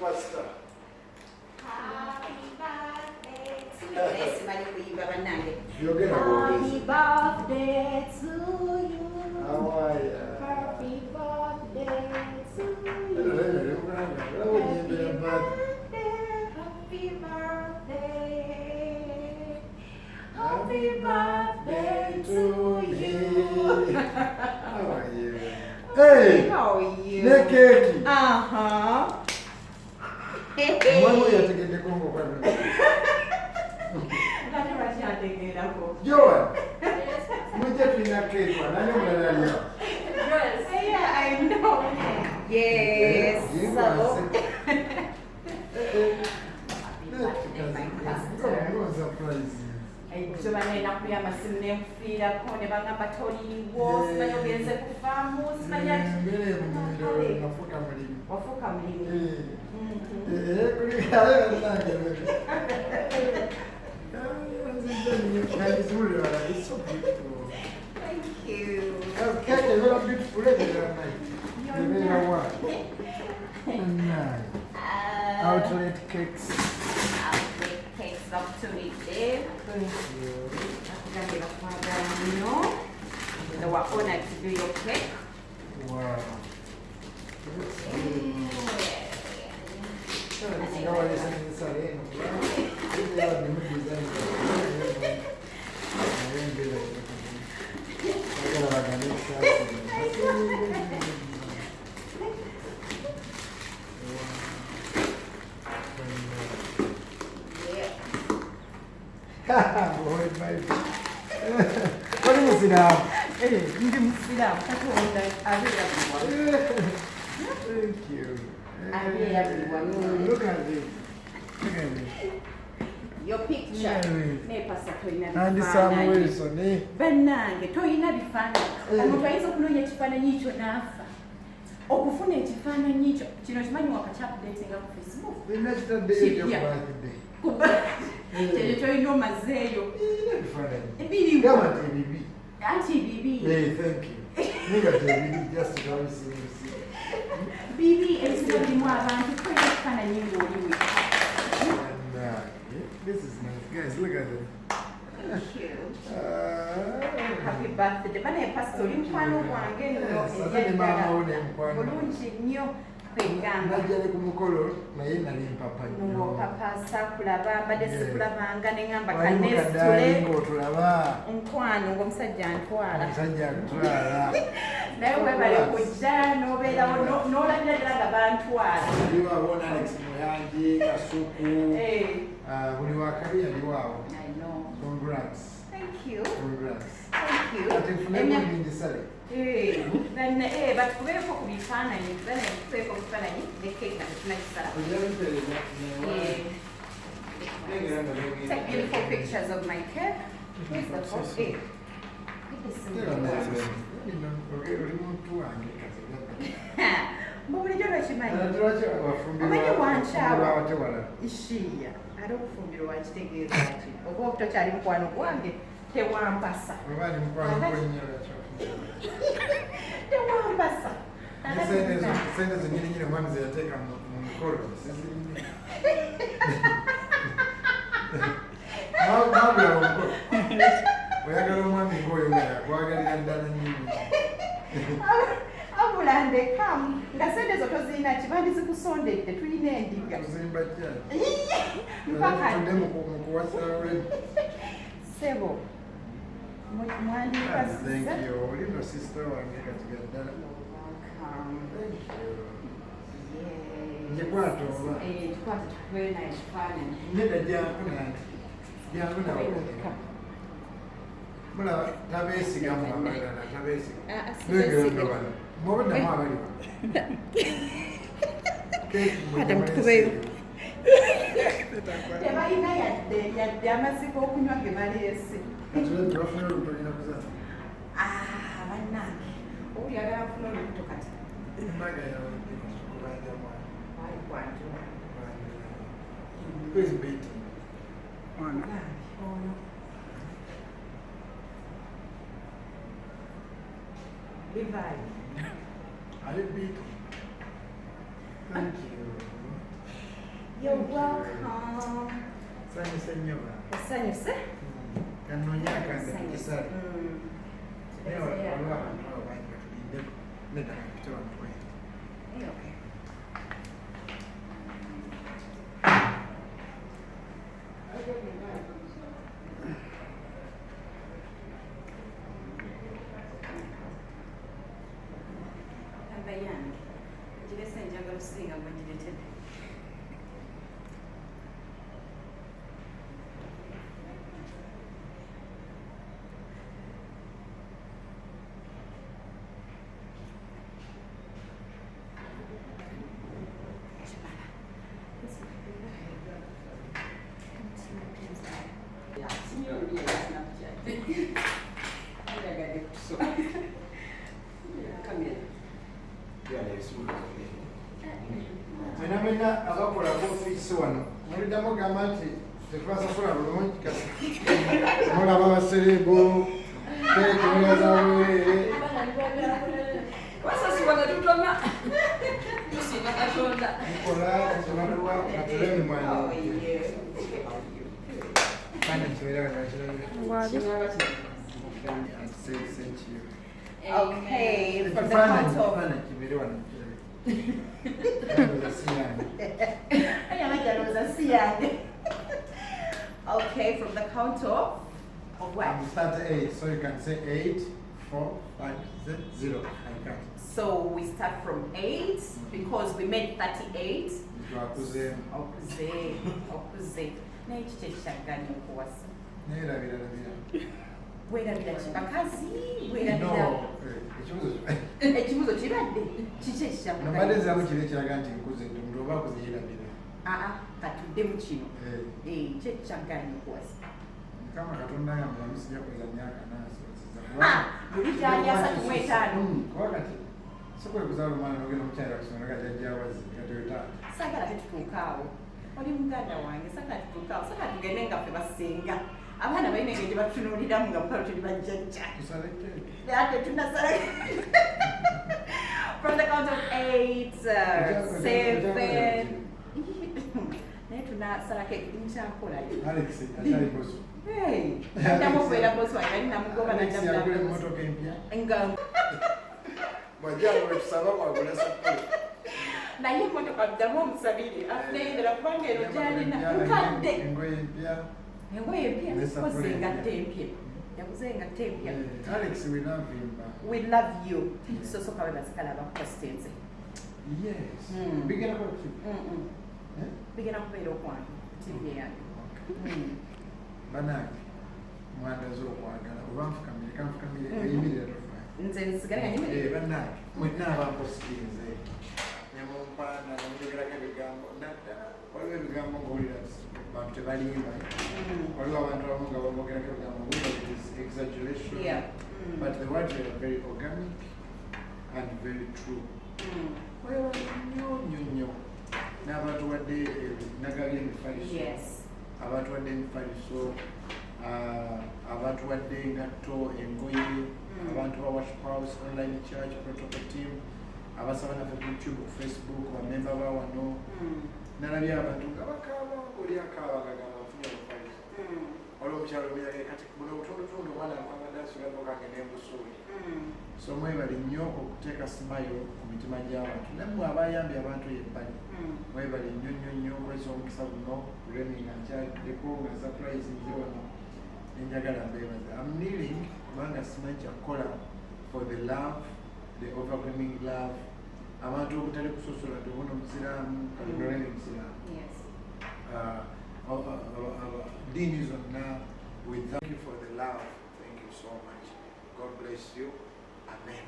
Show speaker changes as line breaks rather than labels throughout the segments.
superstar.
Happy birthday to you. Happy birthday to you.
How are you?
Happy birthday to you.
Happy
birthday. Happy birthday to you.
How are you? Hey!
How are you?
Naked! Mwana yategedde kongo kwa nini? Joan! Muje tulina cake wa nani mulala lya?
Yeah, I know. Yes. So. Tumanena kuyamba simunenfiirako ne bagamba toliiwo simanyi ogenze ku faamu simanyi wafuuka mulimu.
It's so beautiful.
Thank you.
Cake is very beautiful. Outlet cakes.
Outlet cakes opportunity.
Thank you.
So we're honored to do your cake.
Wow. Boy, baby. What is it now?
Hey, you didn't sit down. That's what I really
Thank you.
I really everyone.
Look at this. Look at this.
Your picture.
And Sam Wilson, eh?
Bannange toyina bifaananyi. Omuntu ayinza okunoonya ekifaananyi ekyo n'afa. Okufuna ekifaananyi ekyo kino kimanyi wakakyakudeetinga ku Facebook. Ekyo kyolina omazeeyo. Ebiriwo. Anti bibi.
Hey, thank you. Just to
bibi ebizibu birimu abantu tulina ekifaananyi ng'oliwe.
This is nice. Guys, look at it.
Thank you. Happy birthday. Bana pastor oli mukwano gwange nno eby'eddala bulungi nnyo kwegamba.
Najjale ku mukolo naye nali mpapa nnyo.
Papa sakulaba mbadde sikulabanga ne ngamba kanesitule
ng'otulaba.
Nkwano ng'omusajja antwala.
Omusajja akutwala.
Naye webale okujja n'obeerawo n'olabira ddala nga bantwala.
Waliwo abona Alex Muyangi, Kasuku. Buli wakali yaliwaawo.
I know.
Congrats.
Thank you.
Congrats.
Thank you.
Ati nfunemu ndingisale.
Batukubeeko ku bifaananyi, tubeeko ku bifaananyi ne cake na tunagisala. Take beautiful pictures of my cake. Here's the first cake. Bulijjo lwekimanyi. Omanyi wankyawa. Ishiya. Ate okufumbirwa wakitegeeza ki? Okuba tokyali mukwano gwange tewampasa. Tewampasa.
Sente zingine nyine mwami ziyateeka mu mukolo. Mwabula omukolo. Oyagala omwami ng'oyo nga yakwagalira ddala nnyo.
Abula ndekamu nga sente zo tozirina kibandizikusondedde tulina endiga.
Tuzimba kyali.
Mpaka
tudde mu kuwasa olw'enni.
Sebo. Mwandika
Thank you. Oli no sister wange katiga ddala. Thank you. Njikwata oba.
Kikwata tukubere naye ekifaananyi.
Nedda jangu nange. Jangu nawe. Mulaba tabeesigamu abalala tabeesiga. Mwobaddamu abali wano.
Kati mutukubeyo. Tebalina yadde amazzi g'okunywa ge baleese.
Katulebe bafuna olubuto olina kuzaala.
Bannange owuli agala afuna olubuto kati.
Embaga yawe kubanja mwana.
Wali kwanjula.
Who is beating?
Ono. Levi.
Are you beating? Thank you. Kasanyuse nnyo ba?
Kasanyuse?
Kanoonya akambe tukisale. Naye waliwo abantu abo bangi batulindeko. Nedda kapite bamutwenge.
Okay.
Yange ngirese njagala okusinga gwe ngiretedde.
Mwena abakola ofiisi wano muliddamu gamba nti tetubasasula bulungi kasi mulaba abaserebo teekemulazaweere
wasasibwaga tutoma tusiima Katonda.
mukola kibaluwa katule emimwanyi kana kibeera kakirabira
Okay, from the count of...
kibeere wano
Okay, from the count of what?
Start 8, so you can say 8, 4, 5, 6, 0. I count.
So we start from 8 because we made 38.
Okuze.
Naye kiki ekikyaganya okuwasa?
Neerabira.
Weerabira ki bakazi?
No,
Ekibuzo kibadde kiki ekikyaganya?
nobadde ziramu kiri ekiraga nti nkuze nti omuntu oba akuze yeerabira.
Katuddemu kino. Ki ekikyaganya okuwasa?
Mukama Katonda nga mulamu sijja kweza myaka naasozeza.
Luli gyali 35.
Kuba kati sikwekuzaala omwana n'ogenda omukyala kusonga gajjajjaawazi gatewetaala.
Saagala tetutuuka awo. Oli muganda wange saagala tutuuka awo. Saagala tugende nga ffe basenga. Abaana balina engeri gye batunuuliramu nga mukalo tuli bajjajja.
Tusale keeki.
Ate tunasala. From the count of 8, 7. Naye tunasala keeki nkyakolayo.
Alex akyali bosu.
Addamu okubeera bosi wange ali namugoba
Alex yagula emmotoka empya.
nga
Bw'ajja bwe tusaba mwagula sapule.
naye emmotoka ddamu omusabire afuneyendera kubanga eno gyalina nkadde.
Engoye empya.
Engoye empya yakoze engatte empya. Yakoze engatte empya.
Alex, we love him.
We love you. Sosoka webazikala abakupositenze.
Yes. Bigera kwa kipi?
Bigera kubeera okwange TV yange.
Banange mwandaze okwagala oba nfukamire kanfukamire eyimirira tofa.
Nze nsigale nga nyimirira.
Banange mwenna abampositinze nemumpaana nemutegerako ebigambo nadda waliwo ebigambo ng'owulira bantu tebalimba waliwo abantu abamu nga bamogerako ebigambo exaggeration but the words are very organic and very true. Waliwo nnyo n'abantu wadde nagabye emifaliso abantu wadde emifaliso abantu wadde engatto engoye abantu ba Worship House Online Church protocol team abasaba naffe ku YouTube ku Facebook bamemba ba wano nalabye abantu nga bakaaba oli akaaba nga gamba nfunye omufaliso waliwo omukyalo omuyage kati buno obutundutundu omwana akwabadde asulamu kagenda embusuuli so mwebali nnyo okuteeka simayo ku mitima gy'abantu nammwe abayambye abantu yebbali mwebali nnyo kweza omukisa guno kulemi nga nkyaliddeko nga surprise nze wano nenjagala mbeebaza I'm kneeling kubanga simanyi kyakukola for the love, the overwhelming love abantu obutali kusosola tobona omusiraamu kalidoleni musiraamu dini zonna we thank you for the love. Thank you so much. God bless you. Amen.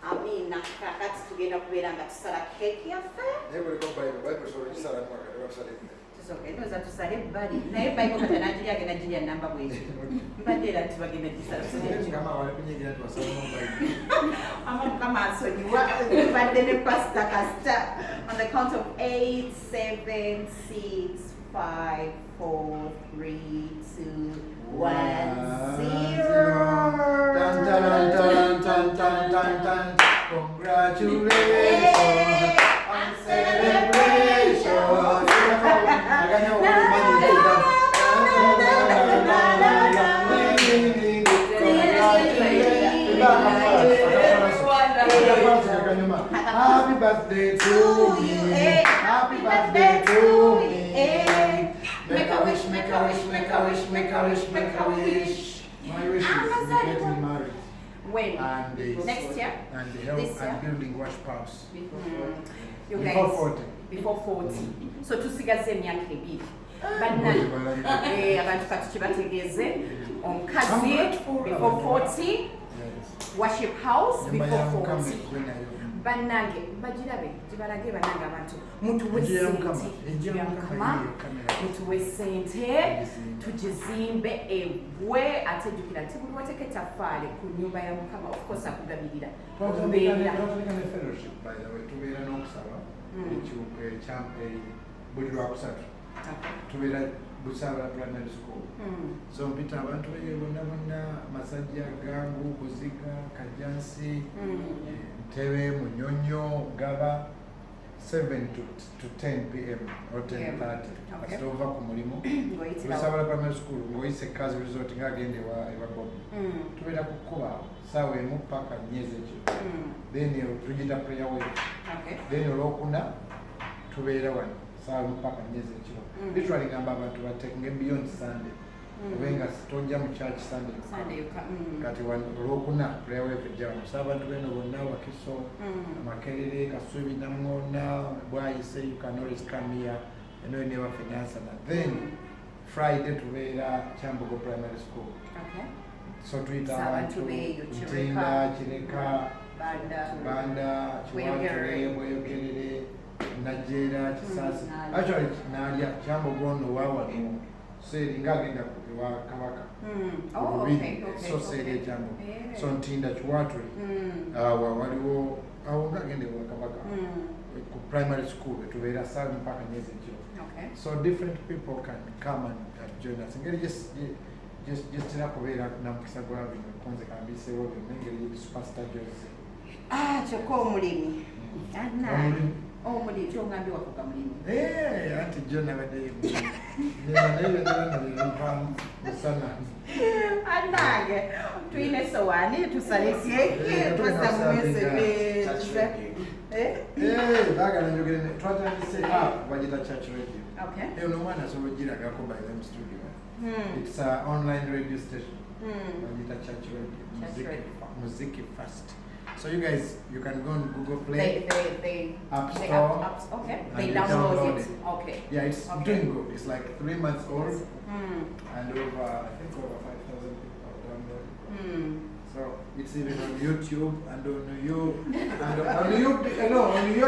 Amina. Kakati tugenda kubeera nga tusala keeki yaffe.
Naye bwe Bible sobola kisala mwaka tebasale.
Tusoke tusale ebbali. Naye Bible kata n'agirya agenda girya namba bw'eti. Mbadde era nti bagenda gisala.
Mukama wali kunyigira tubasala mu Bible.
Mukama asonyiwa mbadde ne Pastor Kasita. On the count of 8, 7, 6, 5, 4, 3, 2, 1, 0. Tan.
Congratulations and celebrations. birthday to me. Happy birthday to me. Make a wish, make a wish, make a wish, make a wish, make a wish. My wish is to get me married.
When?
And
next year?
And the help and building wash pubs.
Before
40.
Before 40. So tusigaze emyaka ebiri. Abantu kati kibategeeze omukazi before 40, worship house before 40. Bannange bagirabe gibalage bannange abantu mutuwe sente mutuwe sente tugizimbe egwe ate jjukira nti buli wateeka ettafaali ku nnyumba ya Mukama of course akugabirira
tubeera n'okusaba buli lwakusatu tubeera Busabala primary school. So mpita abantu bonna bonna Masajja, Gangu, Buziga, Kajansi, Ntebe, Munyonyo, Gaba 7 to 10 p.m. or 10:30. Kasita ova ku mulimu. Busabala primary school ngoyise kazi resort ngagende wa Bob. Tubeera kukuba sawa emu paka nyeze ekyo. Then tujita prayer way. Then olwokuna tubeera wano sawa mpaka nyeze ekyo. Literally ngamba abantu batekinge beyond Sunday. Wenga tojja mu church Sunday. Kati olwokuna prayer way kujja musaba abantu beno bonna Wakiso, Makerere, Kasubi Namona, Bwayise, you can always come here and we never finance and then Friday tubeera Kyambogo primary school. So tuita abantu Ntinda, Kireka, Banda, Bweyogerere, Najera, Kisasi. Actually, Nadia, Kyambogo no wawa no. Say ngagenda kuwa Kabaka.
Oh, okay.
So say the Kyambogo. So Ntinda Chwatwe. Waliwo awo ngagende wa Kabaka. Primary school tubeera sawa mpaka nyezi ekyo. So different people can come and join us. Ngeri just kubeera namukisa gwa bino konze kambise wo ngeri superstar Jose.
Kyokka omulimi. Omulimi kyongambye wafuka mulimi.
Anti John abadde
Anange tuyina essowaani tusale keke twassa mu mese
baagala njogere twatandise bagita church radio. Eno omwana asobola ogiragako by them studio. It's an online radio station. Bagita church radio. Muziki Fast. So you guys, you can go on Google Play, App Store,
they download it.
Yeah, it's doing good. It's like 3 months old, and over, I think over 5,000 people have downloaded. So it's even on YouTube and on your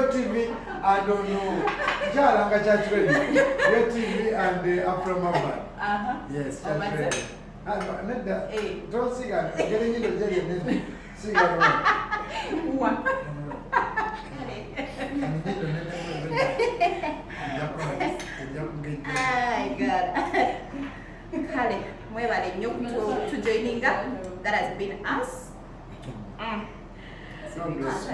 TV and on Jalanga Church Radio, your TV and Afro-Mamba. Yes, Church Radio. Don't sing it. Getting into jail. Sing it.
Kale, mwebale nnyo to joining up. That has been us.
God bless you.